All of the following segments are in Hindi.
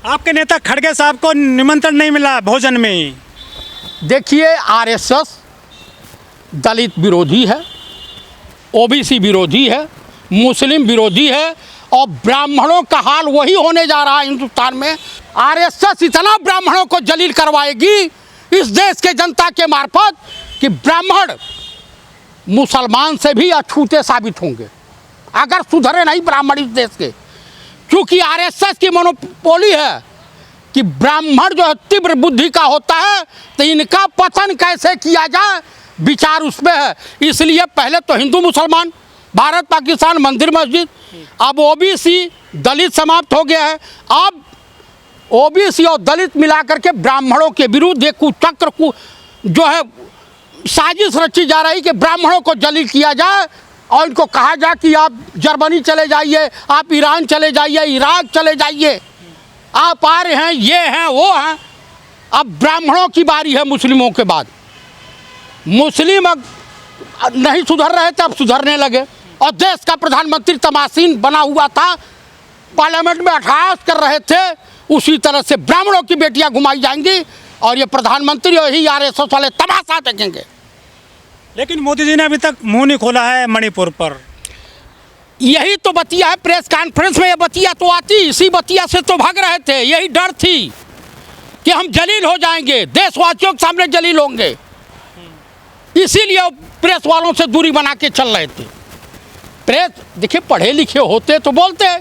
आपके नेता खड़गे साहब को निमंत्रण नहीं मिला भोजन में। देखिए, आरएसएस दलित विरोधी है, ओबीसी विरोधी है, मुस्लिम विरोधी है और ब्राह्मणों का हाल वही होने जा रहा है हिंदुस्तान में। आरएसएस इतना ब्राह्मणों को जलील करवाएगी इस देश के जनता के मार्फत कि ब्राह्मण मुसलमान से भी अछूते साबित होंगे अगर सुधरे नहीं ब्राह्मण इस देश के। क्योंकि आरएसएस की मोनोपोली है कि ब्राह्मण जो है तीव्र बुद्धि का होता है, तो इनका पतन कैसे किया जाए विचार उसमें है। इसलिए पहले तो हिंदू मुसलमान, भारत पाकिस्तान, मंदिर मस्जिद, अब ओबीसी दलित समाप्त हो गया है। अब ओबीसी और दलित मिलाकर के ब्राह्मणों के विरुद्ध एक कुचक्र को जो है साजिश रची जा रही कि ब्राह्मणों को जलील किया जाए और इनको कहा जाए कि आप जर्मनी चले जाइए, आप ईरान चले जाइए, इराक चले जाइए, आप आ रहे हैं, ये हैं वो हैं। अब ब्राह्मणों की बारी है मुस्लिमों के बाद। मुस्लिम अब नहीं सुधर रहे थे, अब सुधरने लगे और देश का प्रधानमंत्री तमाशीन बना हुआ था, पार्लियामेंट में अट्टहास कर रहे थे। उसी तरह से ब्राह्मणों की बेटियां घुमाई जाएंगी और ये प्रधानमंत्री और ही आरएसएस वाले तमाशा देखेंगे। लेकिन मोदी जी ने अभी तक मुंह नहीं खोला है मणिपुर पर। यही तो बतिया है, प्रेस कॉन्फ्रेंस में ये बतिया तो आती, इसी बतिया से तो भाग रहे थे। यही डर थी कि हम जलील हो जाएंगे, देशवासियों के सामने जलील होंगे, इसीलिए प्रेस वालों से दूरी बना के चल रहे थे। प्रेस देखिए पढ़े लिखे होते तो बोलते,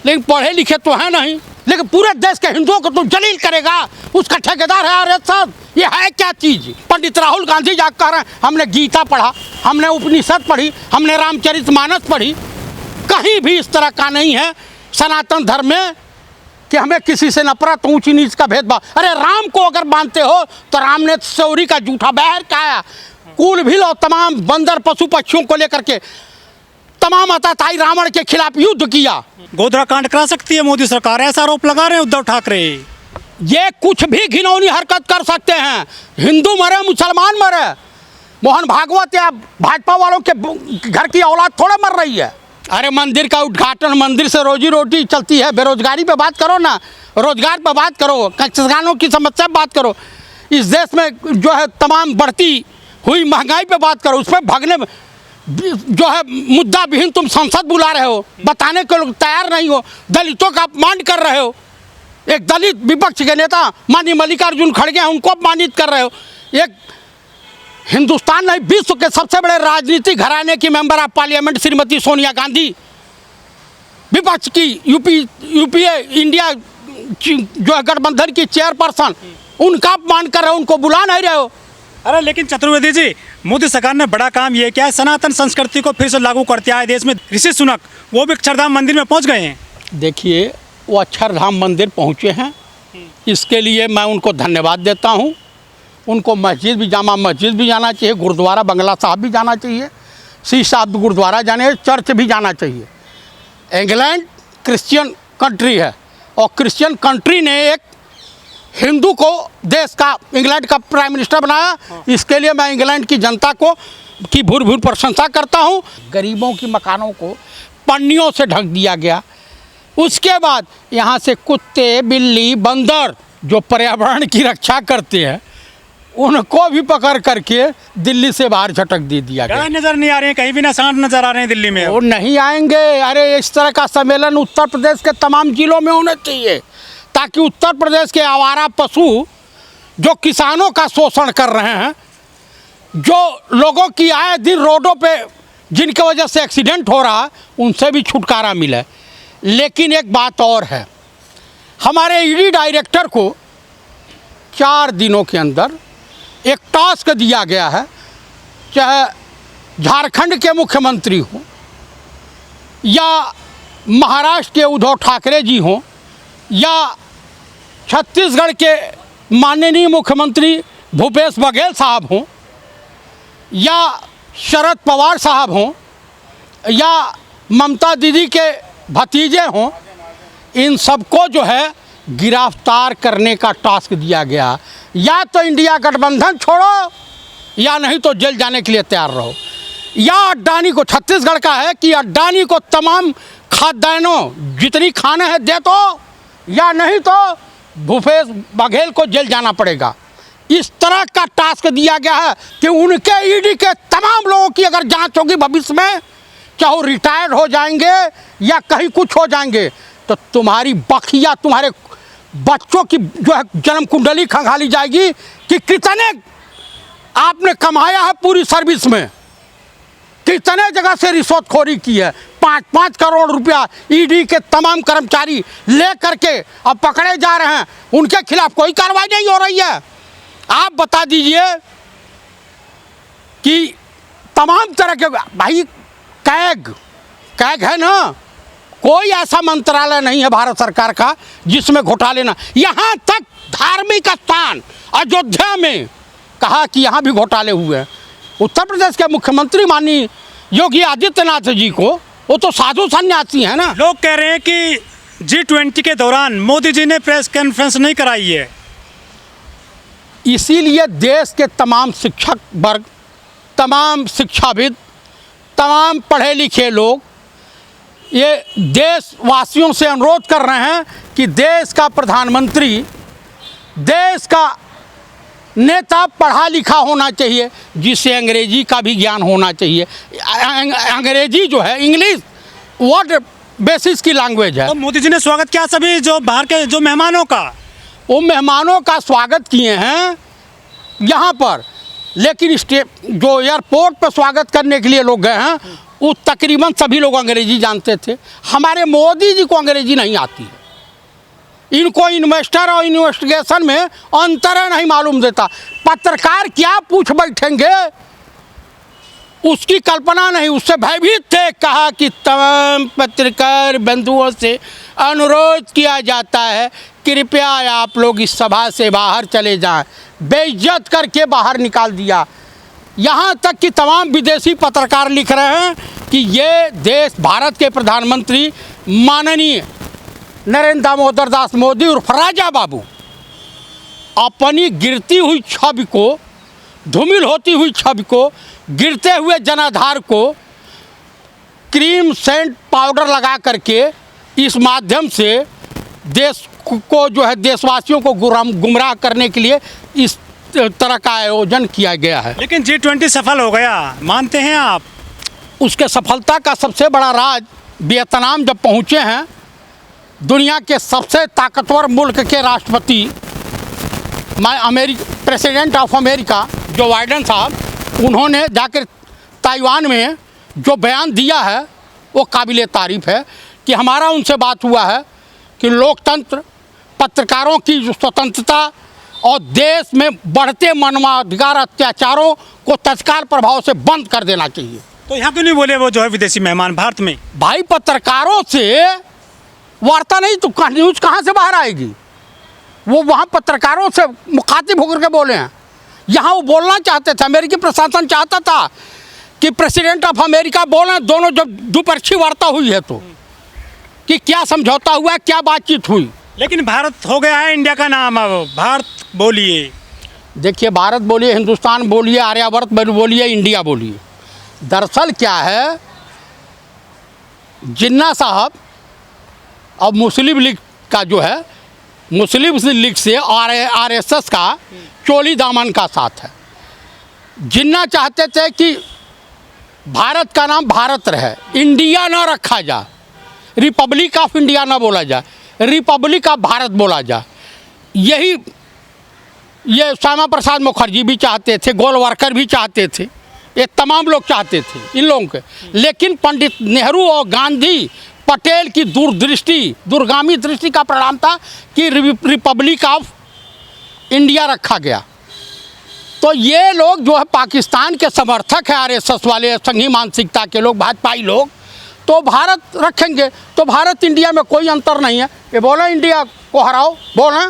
लेकिन पढ़े लिखे तो है नहीं। लेकिन पूरे देश के हिंदुओं को तुम जलील करेगा, उसका ठेकेदार है आरएसएस। ये है क्या चीज़? पंडित राहुल गांधी जा कह रहे हैं हमने गीता पढ़ा, हमने उपनिषद पढ़ी, हमने रामचरितमानस पढ़ी। कहीं भी इस तरह का नहीं है सनातन धर्म में कि हमें किसी से नफरत, ऊंची नीच का भेदभाव। अरे राम को अगर मानते हो तो राम ने सौरी का जूठा बहर खाया, कुल भी लो तमाम बंदर पशु पक्षियों को लेकर के तमाम अताताई रावण के खिलाफ युद्ध किया। गोधरा कांड करा सकती है मोदी सरकार, ऐसा आरोप लगा रहे हैं उद्धव ठाकरे। ये कुछ भी घिनौनी हरकत कर सकते हैं, हिंदू मरे मुसलमान मरे। मोहन भागवत या भाजपा वालों के घर की औलाद थोड़ा मर रही है। अरे मंदिर का उद्घाटन, मंदिर से रोजी रोटी चलती है। बेरोजगारी पे बात करो ना, रोजगार पे बात करो, किसानों की समस्या पे बात करो, इस देश में जो है तमाम बढ़ती हुई महंगाई पे बात करो। उस पर भागने जो है मुद्दा विहीन तुम संसद बुला रहे हो, बताने के लोग तैयार नहीं हो, दलितों का अपमान कर रहे हो। एक दलित विपक्ष के नेता माननीय मल्लिकार्जुन खड़गे हैं, उनको अपमानित कर रहे हो। एक हिंदुस्तान नहीं विश्व के सबसे बड़े राजनीतिक घराने की member of parliament Shrimati Sonia Gandhi, विपक्ष की यूपीए इंडिया जो है गठबंधन की चेयरपर्सन, उनका अपमान कर रहे हो, उनको बुला नहीं रहे हो। अरे लेकिन चतुर्वेदी जी, मोदी सरकार ने बड़ा काम ये किया है, सनातन संस्कृति को फिर से लागू करते आए देश में। ऋषि सुनक वो भी अक्षरधाम मंदिर में पहुंच गए हैं। देखिए वो अक्षरधाम मंदिर पहुंचे हैं, इसके लिए मैं उनको धन्यवाद देता हूं। उनको मस्जिद भी, जामा मस्जिद भी जाना चाहिए, गुरुद्वारा बंगला साहब भी जाना चाहिए, सी साहब गुरुद्वारा जाने, चर्च भी जाना चाहिए। इंग्लैंड क्रिश्चियन कंट्री है और क्रिश्चियन कंट्री ने एक हिंदू को देश का, इंग्लैंड का प्राइम मिनिस्टर बनाया। इसके लिए मैं इंग्लैंड की जनता को की भूर भूर प्रशंसा करता हूँ। गरीबों की मकानों को पन्नियों से ढक दिया गया। उसके बाद यहाँ से कुत्ते, बिल्ली, बंदर जो पर्यावरण की रक्षा करते हैं, उनको भी पकड़ करके दिल्ली से बाहर झटक दे दिया गया। नजर नहीं आ रहे हैं, कहीं भी ना सांड नजर आ रहे हैं दिल्ली में। वो नहीं आएंगे। अरे इस तरह का सम्मेलन उत्तर प्रदेश के तमाम जिलों में होना चाहिए, ताकि उत्तर प्रदेश के आवारा पशु जो किसानों का शोषण कर रहे हैं, जो लोगों की आए दिन रोडों पे जिनकी वजह से एक्सीडेंट हो रहा है, उनसे भी छुटकारा मिले। लेकिन एक बात और है, हमारे ईडी डायरेक्टर को 4 दिनों के अंदर एक टास्क दिया गया है, चाहे झारखंड के मुख्यमंत्री हों या महाराष्ट्र के उद्धव ठाकरे जी हों या छत्तीसगढ़ के माननीय मुख्यमंत्री भूपेश बघेल साहब हों या शरद पवार साहब हों या ममता दीदी के भतीजे हों, इन सबको जो है गिरफ्तार करने का टास्क दिया गया। या तो इंडिया गठबंधन छोड़ो या नहीं तो जेल जाने के लिए तैयार रहो। या अड्डानी को, छत्तीसगढ़ का है कि अड्डानी को तमाम खाद्यान्नों जितनी खाने हैं दे दो, या नहीं तो भूपेश बघेल को जेल जाना पड़ेगा। इस तरह का टास्क दिया गया है कि उनके ईडी के तमाम लोगों की अगर जांच होगी भविष्य में, चाहे वो रिटायर्ड हो जाएंगे या कहीं कुछ हो जाएंगे, तो तुम्हारी बखिया, तुम्हारे बच्चों की जो है जन्म कुंडली खंगाली जाएगी कि कितने आपने कमाया है पूरी सर्विस में, कितने जगह से रिश्वतखोरी की है। 5-5 करोड़ रुपया ईडी के तमाम कर्मचारी ले करके अब पकड़े जा रहे हैं, उनके खिलाफ कोई कार्रवाई नहीं हो रही है। आप बता दीजिए कि तमाम तरह के भाई कैग है ना, कोई ऐसा मंत्रालय नहीं है भारत सरकार का जिसमें घोटाले ना। यहाँ तक धार्मिक स्थान अयोध्या में कहा कि यहाँ भी घोटाले हुए हैं। उत्तर प्रदेश के मुख्यमंत्री माननीय योगी आदित्यनाथ जी को, वो तो साधु सन्यासी है ना। लोग कह रहे हैं कि G20 के दौरान मोदी जी ने प्रेस कॉन्फ्रेंस नहीं कराई है। इसीलिए देश के तमाम शिक्षक वर्ग, तमाम शिक्षाविद, तमाम पढ़े लिखे लोग ये देशवासियों से अनुरोध कर रहे हैं कि देश का प्रधानमंत्री, देश का नेता पढ़ा लिखा होना चाहिए, जिससे अंग्रेजी का भी ज्ञान होना चाहिए। अंग्रेजी जो है, इंग्लिश वर्ड बेसिस की लैंग्वेज है। तो मोदी जी ने स्वागत किया सभी जो बाहर के जो मेहमानों का, वो मेहमानों का स्वागत किए हैं यहाँ पर, लेकिन जो एयरपोर्ट पर स्वागत करने के लिए लोग गए हैं वो तकरीबन सभी लोग अंग्रेजी जानते थे। हमारे मोदी जी को अंग्रेजी नहीं आती है, इनको इन्वेस्टर और इन्वेस्टिगेशन में अंतर नहीं मालूम देता। पत्रकार क्या पूछ बैठेंगे उसकी कल्पना नहीं, उससे भयभीत थे। कहा कि तमाम पत्रकार बंधुओं से अनुरोध किया जाता है कृपया आप लोग इस सभा से बाहर चले जाएं। बेइज्जत करके बाहर निकाल दिया। यहाँ तक कि तमाम विदेशी पत्रकार लिख रहे हैं कि ये देश, भारत के प्रधानमंत्री माननीय नरेंद्र दामोदर दास मोदी उर्फ राजा बाबू अपनी गिरती हुई छवि को, धूमिल होती हुई छवि को, गिरते हुए जनाधार को क्रीम सेंट पाउडर लगा करके इस माध्यम से देश को जो है, देशवासियों को गुमराह करने के लिए इस तरह का आयोजन किया गया है। लेकिन G20 सफल हो गया, मानते हैं आप? उसके सफलता का सबसे बड़ा राज वियतनाम जब पहुँचे हैं, दुनिया के सबसे ताकतवर मुल्क के राष्ट्रपति president of America Joe Biden साहब, उन्होंने जाकर ताइवान में जो बयान दिया है वो काबिले तारीफ़ है कि हमारा उनसे बात हुआ है कि लोकतंत्र, पत्रकारों की जो स्वतंत्रता और देश में बढ़ते मानवाधिकार अत्याचारों को तत्काल प्रभाव से बंद कर देना चाहिए। तो यहाँ क्यों नहीं बोले वो जो है विदेशी मेहमान भारत में? भाई पत्रकारों से वार्ता नहीं तो न्यूज़ कहाँ से बाहर आएगी? वो वहाँ पत्रकारों से मुखातिब होकर के बोले हैं। यहाँ वो बोलना चाहते थे, अमेरिकी प्रशासन चाहता था कि प्रेसिडेंट ऑफ अमेरिका बोलें, दोनों जब द्विपक्षीय वार्ता हुई है तो, कि क्या समझौता हुआ है, क्या बातचीत हुई। लेकिन भारत हो गया है इंडिया का नाम, अब भारत बोलिए। देखिए, भारत बोलिए, हिंदुस्तान बोलिए, आर्यावर्त बोलिए, इंडिया बोलिए। दरअसल क्या है, जिन्ना साहब अब मुस्लिम लीग का जो है, मुस्लिम लीग से आरएसएस का चोली दामन का साथ है। जिन्ना चाहते थे कि भारत का नाम भारत रहे, इंडिया ना रखा जाए, रिपब्लिक ऑफ इंडिया ना बोला जाए, रिपब्लिक ऑफ भारत बोला जाए। यही ये श्यामा प्रसाद मुखर्जी भी चाहते थे, गोलवरकर भी चाहते थे, ये तमाम लोग चाहते थे इन लोगों के। लेकिन पंडित नेहरू और गांधी, पटेल की दूरदृष्टि, दूरगामी दृष्टि का परिणाम था कि रिपब्लिक ऑफ इंडिया रखा गया। तो ये लोग जो है पाकिस्तान के समर्थक हैं, आरएसएस वाले, संघी मानसिकता के लोग, भाजपाई लोग, तो भारत रखेंगे। तो भारत इंडिया में कोई अंतर नहीं है। ये बोला इंडिया को हराओ, बोलें